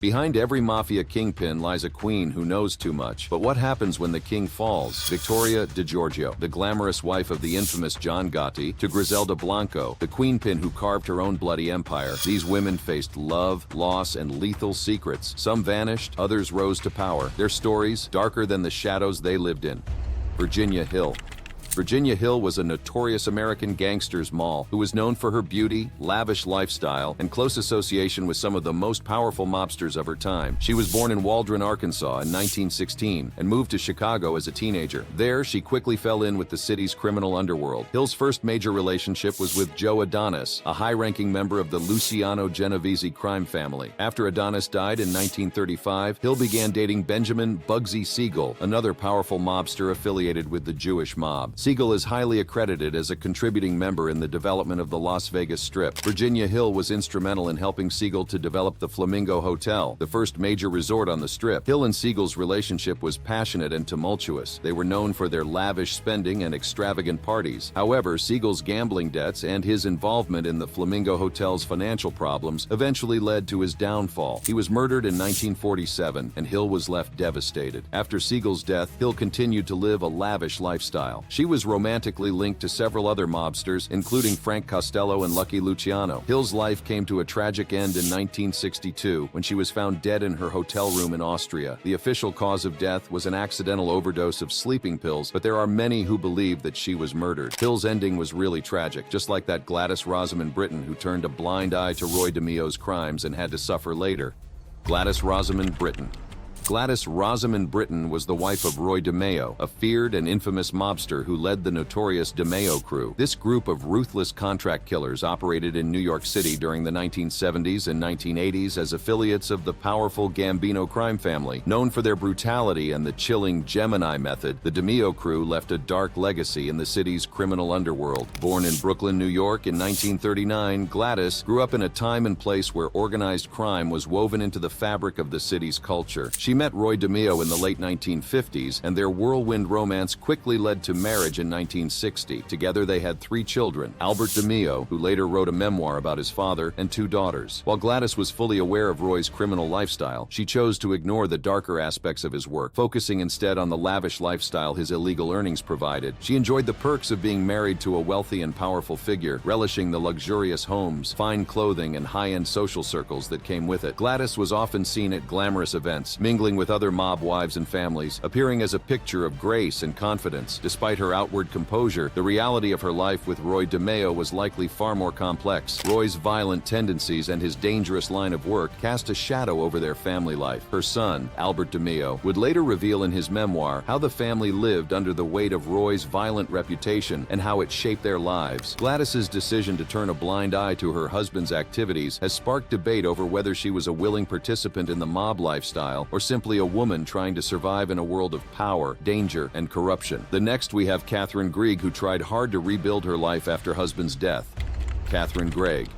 Behind every mafia kingpin lies a queen who knows too much. But what happens when the king falls? Victoria DiGiorgio, the glamorous wife of the infamous John Gotti, to Griselda Blanco, the queenpin who carved her own bloody empire. These women faced love, loss, and lethal secrets. Some vanished, others rose to power. Their stories, darker than the shadows they lived in. Virginia Hill. Virginia Hill was a notorious American gangster's moll who was known for her beauty, lavish lifestyle, and close association with some of the most powerful mobsters of her time. She was born in Waldron, Arkansas in 1916 and moved to Chicago as a teenager. There, she quickly fell in with the city's criminal underworld. Hill's first major relationship was with Joe Adonis, a high-ranking member of the Luciano Genovesi crime family. After Adonis died in 1935, Hill began dating Benjamin Bugsy Siegel, another powerful mobster affiliated with the Jewish mob. Siegel is highly accredited as a contributing member in the development of the Las Vegas Strip. Virginia Hill was instrumental in helping Siegel to develop the Flamingo Hotel, the first major resort on the Strip. Hill and Siegel's relationship was passionate and tumultuous. They were known for their lavish spending and extravagant parties. However, Siegel's gambling debts and his involvement in the Flamingo Hotel's financial problems eventually led to his downfall. He was murdered in 1947, and Hill was left devastated. After Siegel's death, Hill continued to live a lavish lifestyle. She was romantically linked to several other mobsters, including Frank Costello and Lucky Luciano. Hill's life came to a tragic end in 1962 when she was found dead in her hotel room in Austria. The official cause of death was an accidental overdose of sleeping pills, but there are many who believe that she was murdered. Hill's ending was really tragic, just like that Gladys Rosman Britton who turned a blind eye to Roy DeMeo's crimes and had to suffer later. Gladys Rosamond Britton. Gladys Rosamond Britton was the wife of Roy DeMeo, a feared and infamous mobster who led the notorious DeMeo crew. This group of ruthless contract killers operated in New York City during the 1970s and 1980s as affiliates of the powerful Gambino crime family. Known for their brutality and the chilling Gemini method, the DeMeo crew left a dark legacy in the city's criminal underworld. Born in Brooklyn, New York in 1939, Gladys grew up in a time and place where organized crime was woven into the fabric of the city's culture. She met Roy DeMeo in the late 1950s, and their whirlwind romance quickly led to marriage in 1960. Together they had 3 children, Albert DeMeo, who later wrote a memoir about his father, and 2 daughters. While Gladys was fully aware of Roy's criminal lifestyle, she chose to ignore the darker aspects of his work, focusing instead on the lavish lifestyle his illegal earnings provided. She enjoyed the perks of being married to a wealthy and powerful figure, relishing the luxurious homes, fine clothing, and high-end social circles that came with it. Gladys was often seen at glamorous events, mingling with other mob wives and families, appearing as a picture of grace and confidence. Despite her outward composure, the reality of her life with Roy DeMeo was likely far more complex. Roy's violent tendencies and his dangerous line of work cast a shadow over their family life. Her son, Albert DeMeo, would later reveal in his memoir how the family lived under the weight of Roy's violent reputation and how it shaped their lives. Gladys's decision to turn a blind eye to her husband's activities has sparked debate over whether she was a willing participant in the mob lifestyle or simply a woman trying to survive in a world of power, danger, and corruption. The next we have Catherine Greig, who tried hard to rebuild her life after husband's death. Catherine Greig.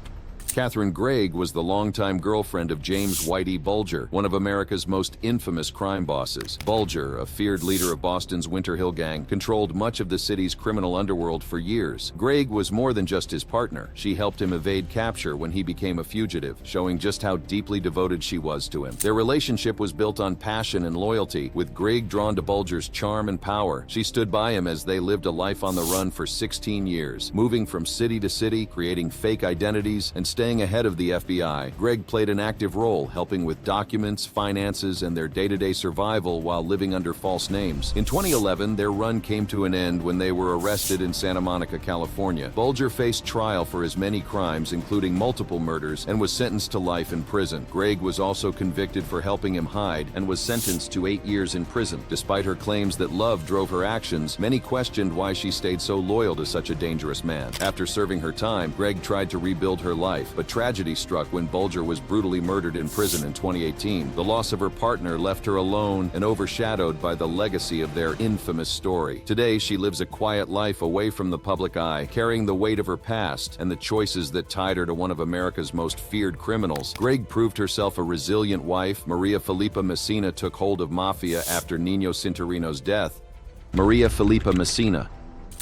Catherine Greig was the longtime girlfriend of James Whitey Bulger, one of America's most infamous crime bosses. Bulger, a feared leader of Boston's Winter Hill Gang, controlled much of the city's criminal underworld for years. Greig was more than just his partner. She helped him evade capture when he became a fugitive, showing just how deeply devoted she was to him. Their relationship was built on passion and loyalty, with Greig drawn to Bulger's charm and power. She stood by him as they lived a life on the run for 16 years, moving from city to city, creating fake identities, and staying ahead of the FBI. Greig played an active role, helping with documents, finances, and their day-to-day survival while living under false names. In 2011, their run came to an end when they were arrested in Santa Monica, California. Bulger faced trial for his many crimes, including multiple murders, and was sentenced to life in prison. Greig was also convicted for helping him hide and was sentenced to 8 years in prison. Despite her claims that love drove her actions, many questioned why she stayed so loyal to such a dangerous man. After serving her time, Greig tried to rebuild her life, but tragedy struck when Bulger was brutally murdered in prison in 2018. The loss of her partner left her alone and overshadowed by the legacy of their infamous story. Today, she lives a quiet life away from the public eye, carrying the weight of her past and the choices that tied her to one of America's most feared criminals. Greig proved herself a resilient wife. Maria Filipa Mesina took hold of Mafia after Nino Cinturino's death. Maria Filipa Mesina.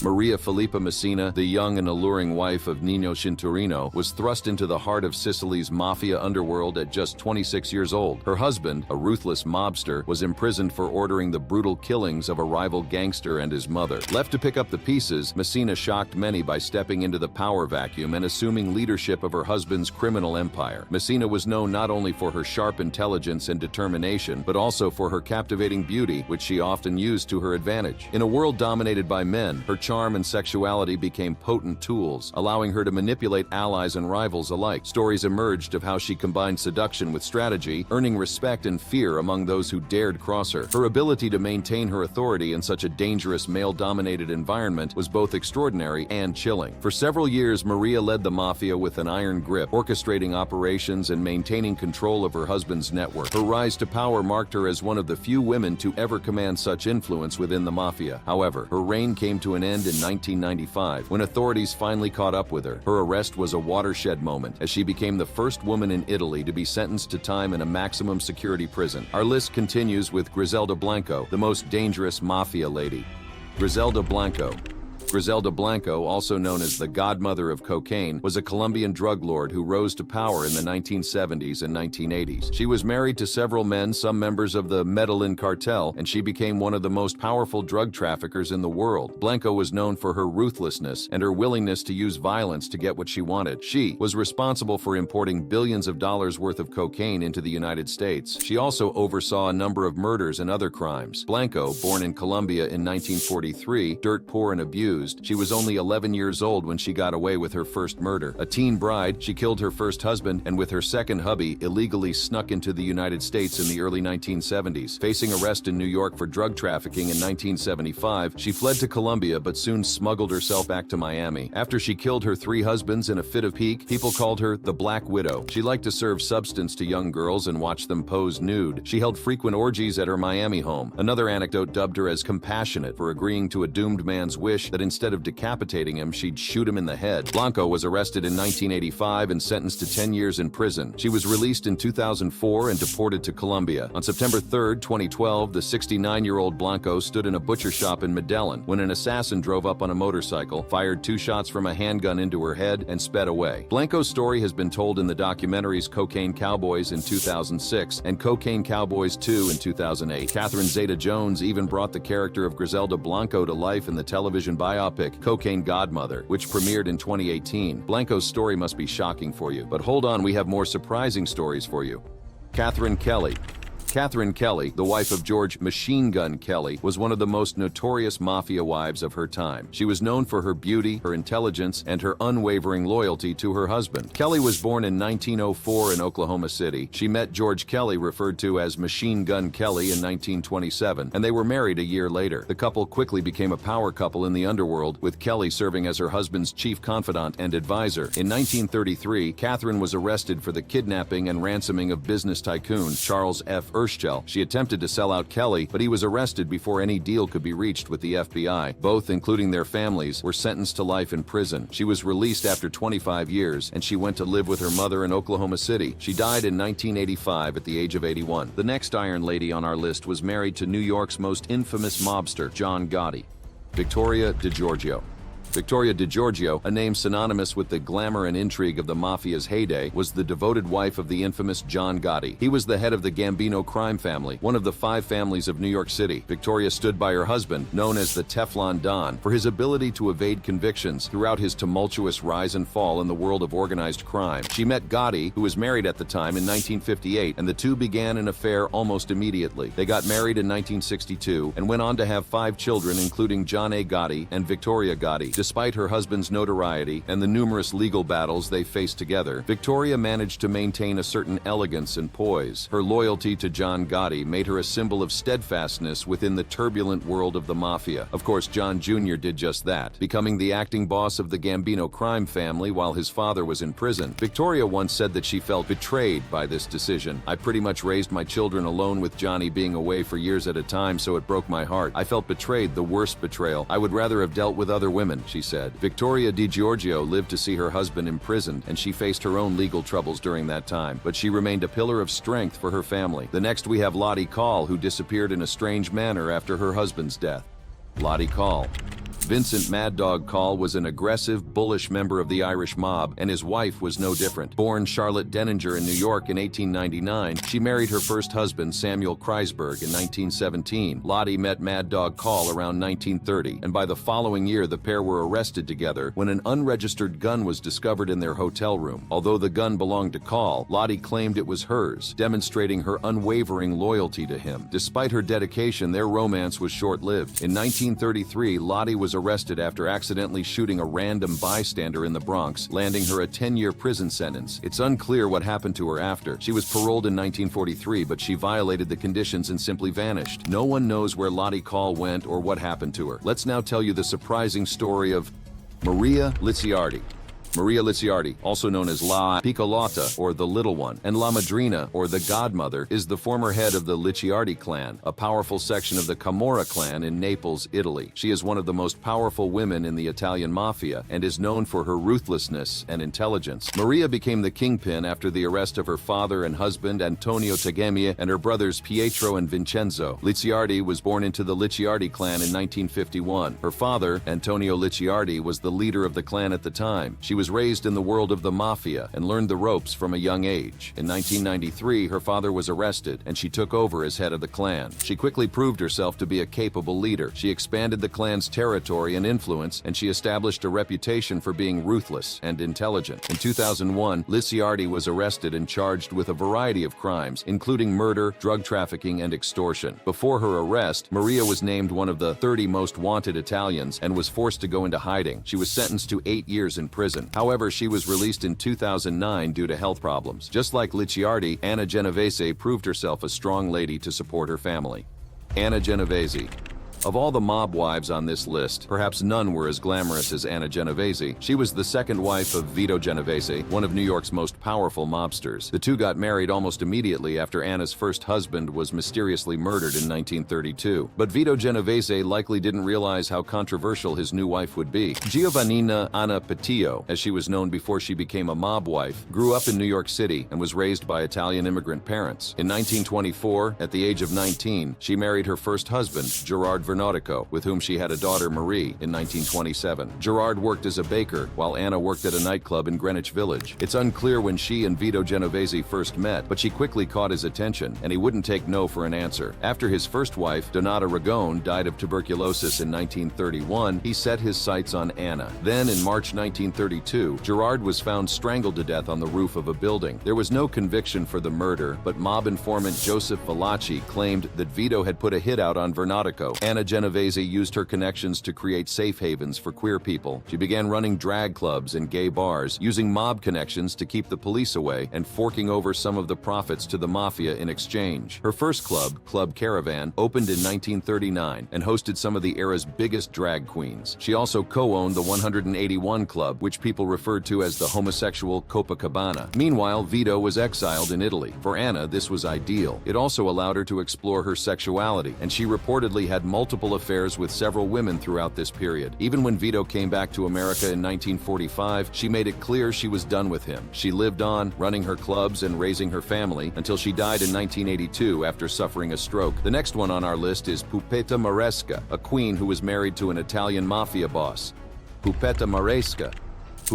Maria Filipa Mesina, the young and alluring wife of Nino Cinturino, was thrust into the heart of Sicily's Mafia underworld at just 26 years old. Her husband, a ruthless mobster, was imprisoned for ordering the brutal killings of a rival gangster and his mother. Left to pick up the pieces, Mesina shocked many by stepping into the power vacuum and assuming leadership of her husband's criminal empire. Mesina was known not only for her sharp intelligence and determination, but also for her captivating beauty, which she often used to her advantage. In a world dominated by men, her charm and sexuality became potent tools, allowing her to manipulate allies and rivals alike. Stories emerged of how she combined seduction with strategy, earning respect and fear among those who dared cross her. Her ability to maintain her authority in such a dangerous male-dominated environment was both extraordinary and chilling. For several years, Maria led the Mafia with an iron grip, orchestrating operations and maintaining control of her husband's network. Her rise to power marked her as one of the few women to ever command such influence within the Mafia. However, her reign came to an end in 1995, when authorities finally caught up with her. Her arrest was a watershed moment, as she became the first woman in Italy to be sentenced to time in a maximum security prison. Our list continues with Griselda Blanco, the most dangerous Mafia lady. Griselda Blanco. Griselda Blanco, also known as the godmother of cocaine, was a Colombian drug lord who rose to power in the 1970s and 1980s. She was married to several men, some members of the Medellin cartel, and she became one of the most powerful drug traffickers in the world. Blanco was known for her ruthlessness and her willingness to use violence to get what she wanted. She was responsible for importing billions of dollars worth of cocaine into the United States. She also oversaw a number of murders and other crimes. Blanco, born in Colombia in 1943, dirt poor and abused, she was only 11 years old when she got away with her first murder. A teen bride, she killed her first husband and with her second hubby illegally snuck into the United States in the early 1970s. Facing arrest in New York for drug trafficking in 1975, she fled to Colombia but soon smuggled herself back to Miami. After she killed her 3 husbands in a fit of pique, people called her the Black Widow. She liked to serve substance to young girls and watch them pose nude. She held frequent orgies at her Miami home. Another anecdote dubbed her as compassionate for agreeing to a doomed man's wish that instead of decapitating him, she'd shoot him in the head. Blanco was arrested in 1985 and sentenced to 10 years in prison. She was released in 2004 and deported to Colombia. On September 3, 2012, the 69-year-old Blanco stood in a butcher shop in Medellin when an assassin drove up on a motorcycle, fired 2 shots from a handgun into her head, and sped away. Blanco's story has been told in the documentaries Cocaine Cowboys in 2006 and Cocaine Cowboys 2 in 2008. Catherine Zeta-Jones even brought the character of Griselda Blanco to life in the television biopic Cocaine Godmother, which premiered in 2018. Blanco's story must be shocking for you, but hold on, we have more surprising stories for you. Catherine Kelly. Catherine Kelly, the wife of George Machine Gun Kelly, was one of the most notorious mafia wives of her time. She was known for her beauty, her intelligence, and her unwavering loyalty to her husband. Kelly was born in 1904 in Oklahoma City. She met George Kelly, referred to as Machine Gun Kelly, in 1927, and they were married a year later. The couple quickly became a power couple in the underworld, with Kelly serving as her husband's chief confidant and advisor. In 1933, Catherine was arrested for the kidnapping and ransoming of business tycoon Charles F. StCl. She attempted to sell out Kelly, but he was arrested before any deal could be reached with the FBI. Both, including their families, were sentenced to life in prison. She was released after 25 years, and she went to live with her mother in Oklahoma City. She died in 1985 at the age of 81. The next Iron Lady on our list was married to New York's most infamous mobster, John Gotti. Victoria DiGiorgio. Victoria DiGiorgio, a name synonymous with the glamour and intrigue of the Mafia's heyday, was the devoted wife of the infamous John Gotti. He was the head of the Gambino crime family, one of the 5 families of New York City. Victoria stood by her husband, known as the Teflon Don, for his ability to evade convictions throughout his tumultuous rise and fall in the world of organized crime. She met Gotti, who was married at the time, in 1958, and the two began an affair almost immediately. They got married in 1962 and went on to have 5 children, including John A. Gotti and Victoria Gotti. Despite her husband's notoriety and the numerous legal battles they faced together, Victoria managed to maintain a certain elegance and poise. Her loyalty to John Gotti made her a symbol of steadfastness within the turbulent world of the Mafia. Of course, John Jr. did just that, becoming the acting boss of the Gambino crime family while his father was in prison. Victoria once said that she felt betrayed by this decision. "I pretty much raised my children alone with Johnny being away for years at a time, so it broke my heart. I felt betrayed, the worst betrayal. I would rather have dealt with other women," she said. Victoria DiGiorgio lived to see her husband imprisoned, and she faced her own legal troubles during that time, but she remained a pillar of strength for her family. The next we have Lahti Call, who disappeared in a strange manner after her husband's death. Lahti Call. Vincent Mad Dog Call was an aggressive, bullish member of the Irish mob, and his wife was no different. Born Charlotte Denninger in New York in 1899, she married her first husband, Samuel Kreisberg, in 1917. Lahti met Mad Dog Call around 1930, and by the following year the pair were arrested together when an unregistered gun was discovered in their hotel room. Although the gun belonged to Call, Lahti claimed it was hers, demonstrating her unwavering loyalty to him. Despite her dedication, their romance was short-lived. In 1933, Lahti was arrested after accidentally shooting a random bystander in the Bronx, landing her a 10-year prison sentence. It's unclear what happened to her after. She was paroled in 1943, but she violated the conditions and simply vanished. No one knows where Lahti Call went or what happened to her. Let's now tell you the surprising story of Maria Licciardi. Maria Licciardi, also known as La Piccolata, or the Little One, and La Madrina, or the Godmother, is the former head of the Licciardi clan, a powerful section of the Camorra clan in Naples, Italy. She is one of the most powerful women in the Italian Mafia and is known for her ruthlessness and intelligence. Maria became the kingpin after the arrest of her father and husband Antonio Tagemia and her brothers Pietro and Vincenzo. Licciardi was born into the Licciardi clan in 1951. Her father, Antonio Licciardi, was the leader of the clan at the time. She was raised in the world of the Mafia and learned the ropes from a young age. In 1993, her father was arrested, and she took over as head of the clan. She quickly proved herself to be a capable leader. She expanded the clan's territory and influence, and she established a reputation for being ruthless and intelligent. In 2001, Licciardi was arrested and charged with a variety of crimes, including murder, drug trafficking, and extortion. Before her arrest, Maria was named one of the 30 most wanted Italians and was forced to go into hiding. She was sentenced to 8 years in prison. However, she was released in 2009 due to health problems. Just like Licciardi, Anna Genovesi proved herself a strong lady to support her family. Anna Genovesi. Of all the mob wives on this list, perhaps none were as glamorous as Anna Genovesi. She was the second wife of Vito Genovesi, one of New York's most powerful mobsters. The two got married almost immediately after Anna's first husband was mysteriously murdered in 1932. But Vito Genovesi likely didn't realize how controversial his new wife would be. Giovannina Anna Petillo, as she was known before she became a mob wife, grew up in New York City and was raised by Italian immigrant parents. In 1924, at the age of 19, she married her first husband, Gerard Vernautico, with whom she had a daughter, Marie, in 1927. Gerard worked as a baker, while Anna worked at a nightclub in Greenwich Village. It's unclear when she and Vito Genovesi first met, but she quickly caught his attention, and he wouldn't take no for an answer. After his first wife, Donata Ragone, died of tuberculosis in 1931, he set his sights on Anna. Then, in March 1932, Gerard was found strangled to death on the roof of a building. There was no conviction for the murder, but mob informant Joseph Valachi claimed that Vito had put a hit out on Vernautico. Anna Genovesi used her connections to create safe havens for queer people. She began running drag clubs and gay bars, using mob connections to keep the police away and forking over some of the profits to the Mafia in exchange. Her first club, Club Caravan, opened in 1939 and hosted some of the era's biggest drag queens. She also co-owned the 181 Club, which people referred to as the homosexual Copacabana. Meanwhile, Vito was exiled in Italy. For Anna, this was ideal. It also allowed her to explore her sexuality, and she reportedly had multiple affairs with several women throughout this period. Even when Vito came back to America in 1945, she made it clear she was done with him. She lived on, running her clubs and raising her family, until she died in 1982 after suffering a stroke. The next one on our list is Peta Moresa, a queen who was married to an Italian mafia boss. Peta Moresa.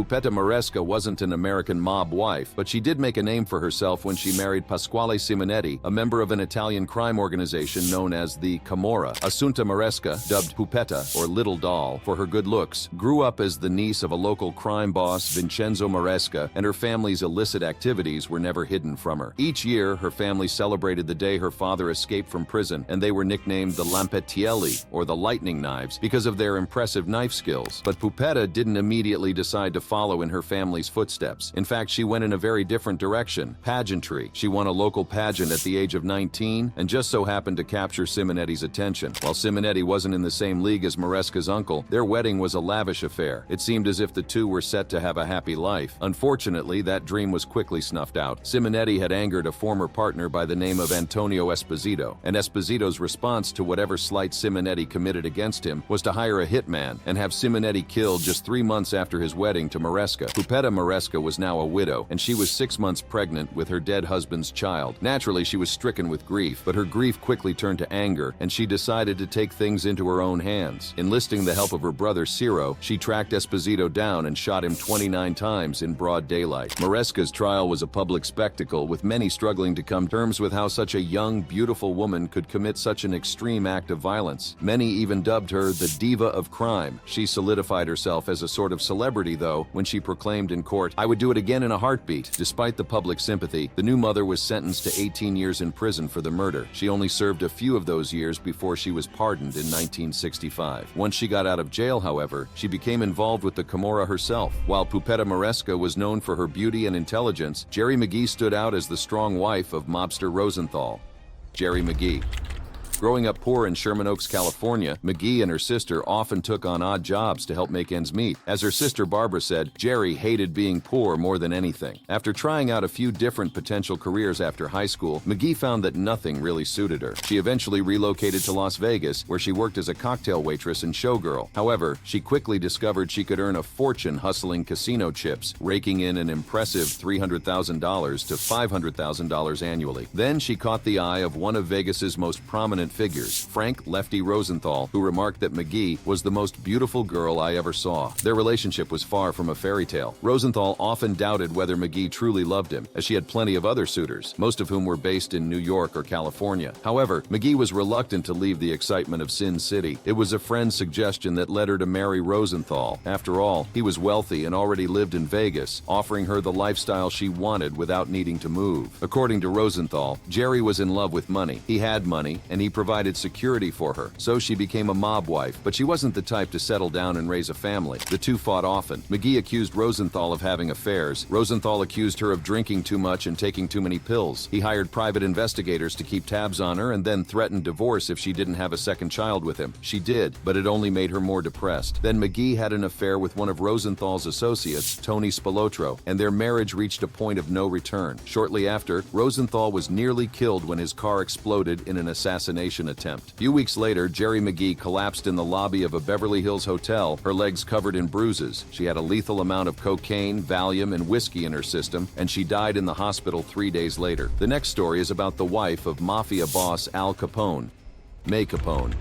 Peta Moresa wasn't an American mob wife, but she did make a name for herself when she married Pasquale Simonetti, a member of an Italian crime organization known as the Camorra. Assunta Moresa, dubbed Pupetta, or Little Doll, for her good looks, grew up as the niece of a local crime boss, Vincenzo Moresca, and her family's illicit activities were never hidden from her. Each year, her family celebrated the day her father escaped from prison, and they were nicknamed the Lampettielli, or the Lightning Knives, because of their impressive knife skills. But Pupetta didn't immediately decide to follow in her family's footsteps. In fact, she went in a very different direction: pageantry. She won a local pageant at the age of 19 and just so happened to capture Simonetti's attention. While Simonetti wasn't in the same league as Moresca's uncle, their wedding was a lavish affair. It seemed as if the two were set to have a happy life. Unfortunately, that dream was quickly snuffed out. Simonetti had angered a former partner by the name of Antonio Esposito, and Esposito's response to whatever slight Simonetti committed against him was to hire a hitman and have Simonetti killed just 3 months after his wedding according to Moresa. Peta Moresa was now a widow, and she was 6 months pregnant with her dead husband's child. Naturally, she was stricken with grief, but her grief quickly turned to anger, and she decided to take things into her own hands. Enlisting the help of her brother Ciro, she tracked Esposito down and shot him 29 times in broad daylight. Moreska's trial was a public spectacle, with many struggling to come to terms with how such a young, beautiful woman could commit such an extreme act of violence. Many even dubbed her the diva of crime. She solidified herself as a sort of celebrity, though, when she proclaimed in court, "I would do it again in a heartbeat." Despite the public sympathy, the new mother was sentenced to 18 years in prison for the murder. She only served a few of those years before she was pardoned in 1965. Once she got out of jail, however, she became involved with the Camorra herself. While Peta Moresa was known for her beauty and intelligence, Jerry McGee stood out as the strong wife of mobster Rosenthal. Jerry McGee. Growing up poor in Sherman Oaks, California, McGee and her sister often took on odd jobs to help make ends meet. As her sister Barbara said, Jerry hated being poor more than anything. After trying out a few different potential careers after high school, McGee found that nothing really suited her. She eventually relocated to Las Vegas, where she worked as a cocktail waitress and showgirl. However, she quickly discovered she could earn a fortune hustling casino chips, raking in an impressive $300,000 to $500,000 annually. Then she caught the eye of one of Vegas's most prominent figures, Frank "Lefty" Rosenthal, who remarked that McGee was the most beautiful girl I ever saw. Their relationship was far from a fairy tale. Rosenthal often doubted whether McGee truly loved him, as she had plenty of other suitors, most of whom were based in New York or California. However, McGee was reluctant to leave the excitement of Sin City. It was a friend's suggestion that led her to marry Rosenthal. After all, he was wealthy and already lived in Vegas, offering her the lifestyle she wanted without needing to move. According to Rosenthal, Jerry was in love with money. He had money, and he provided security for her, so she became a mob wife, but she wasn't the type to settle down and raise a family. The two fought often. McGee accused Rosenthal of having affairs. Rosenthal accused her of drinking too much and taking too many pills. He hired private investigators to keep tabs on her and then threatened divorce if she didn't have a second child with him. She did, but it only made her more depressed. Then McGee had an affair with one of Rosenthal's associates, Tony Spilotro, and their marriage reached a point of no return. Shortly after, Rosenthal was nearly killed when his car exploded in an assassination attempt. A few weeks later, Jerry McGee collapsed in the lobby of a Beverly Hills hotel, her legs covered in bruises. She had a lethal amount of cocaine, Valium, and whiskey in her system, and she died in the hospital 3 days later. The next story is about the wife of Mafia boss Al Capone, May Capone.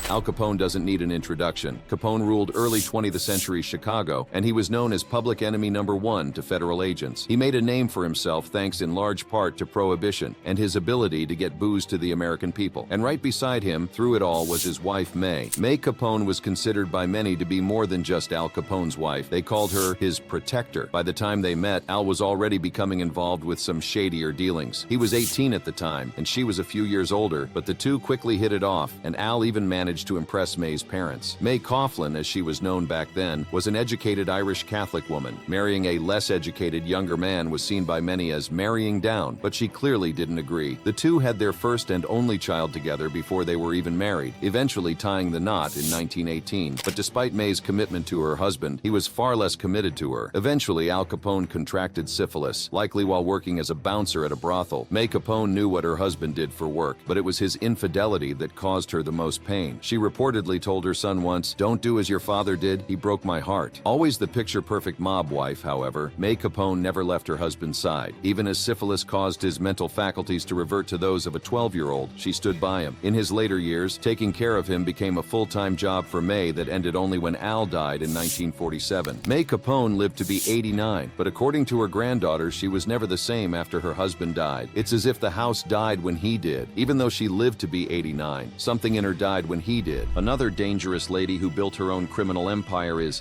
Al Capone doesn't need an introduction. Capone ruled early 20th century Chicago, and he was known as public enemy number one to federal agents. He made a name for himself thanks in large part to prohibition and his ability to get booze to the American people. And right beside him, through it all, was his wife, May. May Capone was considered by many to be more than just Al Capone's wife. They called her his protector. By the time they met, Al was already becoming involved with some shadier dealings. He was 18 at the time, and she was a few years older, but the two quickly hit it off, and Al even managed to impress May's parents. May Coughlin, as she was known back then, was an educated Irish Catholic woman. Marrying a less educated younger man was seen by many as marrying down, but she clearly didn't agree. The two had their first and only child together before they were even married, eventually tying the knot in 1918. But despite May's commitment to her husband, he was far less committed to her. Eventually, Al Capone contracted syphilis, likely while working as a bouncer at a brothel. May Capone knew what her husband did for work, but it was his infidelity that caused her the most pain. She reportedly told her son once, "Don't do as your father did, he broke my heart." Always the picture-perfect mob wife, however, May Capone never left her husband's side. Even as syphilis caused his mental faculties to revert to those of a 12-year-old, she stood by him. In his later years, taking care of him became a full-time job for May that ended only when Al died in 1947. May Capone lived to be 89, but according to her granddaughter, she was never the same after her husband died. It's as if the house died when he did. Even though she lived to be 89, something in her died when he did. Another dangerous lady who built her own criminal empire is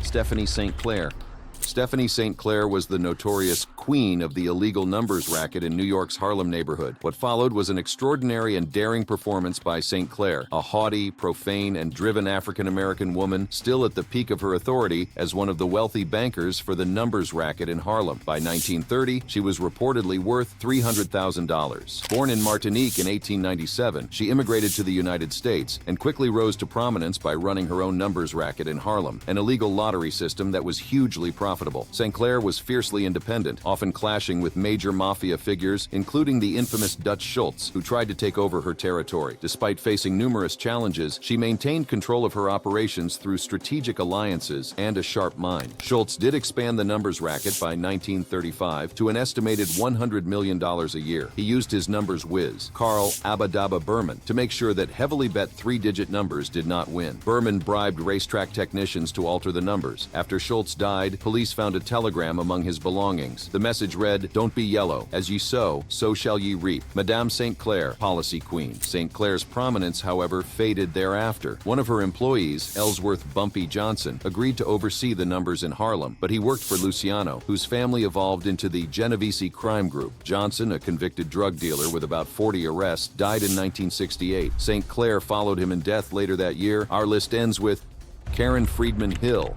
Stephanie St. Clair. Stephanie St. Clair was the notorious queen of the illegal numbers racket in New York's Harlem neighborhood. What followed was an extraordinary and daring performance by St. Clair, a haughty, profane, and driven African-American woman still at the peak of her authority as one of the wealthy bankers for the numbers racket in Harlem. By 1930, she was reportedly worth $300,000. Born in Martinique in 1897, she immigrated to the United States and quickly rose to prominence by running her own numbers racket in Harlem, an illegal lottery system that was hugely profitable. profitable. StCl was fiercely independent, often clashing with major mafia figures, including the infamous Dutch Schultz, who tried to take over her territory. Despite facing numerous challenges, she maintained control of her operations through strategic alliances and a sharp mind. Schultz did expand the numbers racket by 1935 to an estimated $100 million a year. He used his numbers whiz, Carl Abadaba Berman, to make sure that heavily bet three-digit numbers did not win. Berman bribed racetrack technicians to alter the numbers. After Schultz died, police found a telegram among his belongings. The message read, "Don't be yellow. As ye sow, so shall ye reap." Madame StCl, policy queen. StCl's prominence, however, faded thereafter. One of her employees, Ellsworth Bumpy Johnson, agreed to oversee the numbers in Harlem, but he worked for Luciano, whose family evolved into the Genovesi crime group. Johnson, a convicted drug dealer with about 40 arrests, died in 1968. StCl followed him in death later that year. Our list ends with Karen Friedman Hill.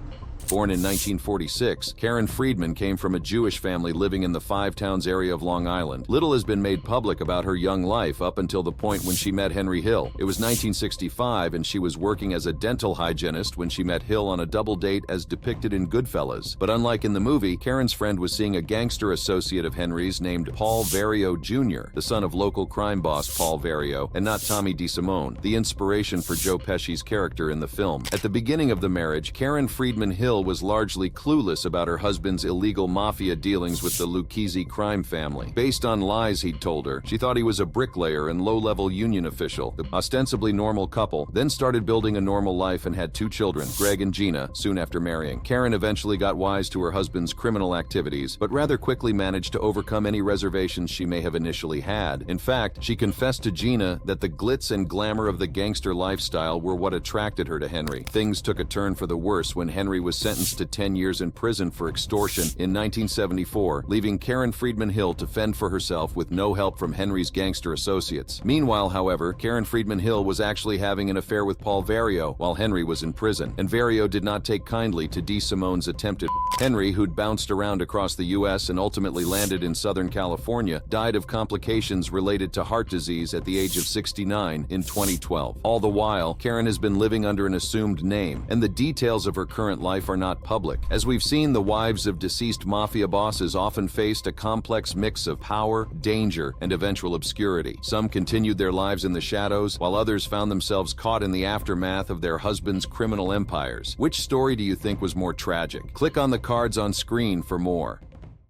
Born in 1946, Karen Friedman came from a Jewish family living in the Five Towns area of Long Island. Little has been made public about her young life up until the point when she met Henry Hill. It was 1965, and she was working as a dental hygienist when she met Hill on a double date as depicted in Goodfellas. But unlike in the movie, Karen's friend was seeing a gangster associate of Henry's named Paul Vario Jr., the son of local crime boss Paul Vario, and not Tommy DeSimone, the inspiration for Joe Pesci's character in the film. At the beginning of the marriage, Karen Friedman Hill was largely clueless about her husband's illegal mafia dealings with the Lucchese crime family. Based on lies he'd told her, she thought he was a bricklayer and low-level union official. The ostensibly normal couple then started building a normal life and had two children, Greg and Gina, soon after marrying. Karen eventually got wise to her husband's criminal activities, but rather quickly managed to overcome any reservations she may have initially had. In fact, she confessed to Gina that the glitz and glamour of the gangster lifestyle were what attracted her to Henry. Things took a turn for the worse when Henry was sentenced to 10 years in prison for extortion in 1974, leaving Karen Friedman Hill to fend for herself with no help from Henry's gangster associates. Meanwhile, however, Karen Friedman Hill was actually having an affair with Paul Vario while Henry was in prison, and Vario did not take kindly to DeSimone's attempted. Henry, who'd bounced around across the U.S. and ultimately landed in Southern California, died of complications related to heart disease at the age of 69 in 2012. All the while, Karen has been living under an assumed name, and the details of her current life are not public. As we've seen, the wives of deceased mafia bosses often faced a complex mix of power, danger, and eventual obscurity. Some continued their lives in the shadows, while others found themselves caught in the aftermath of their husbands' criminal empires. Which story do you think was more tragic? Click on the cards on screen for more.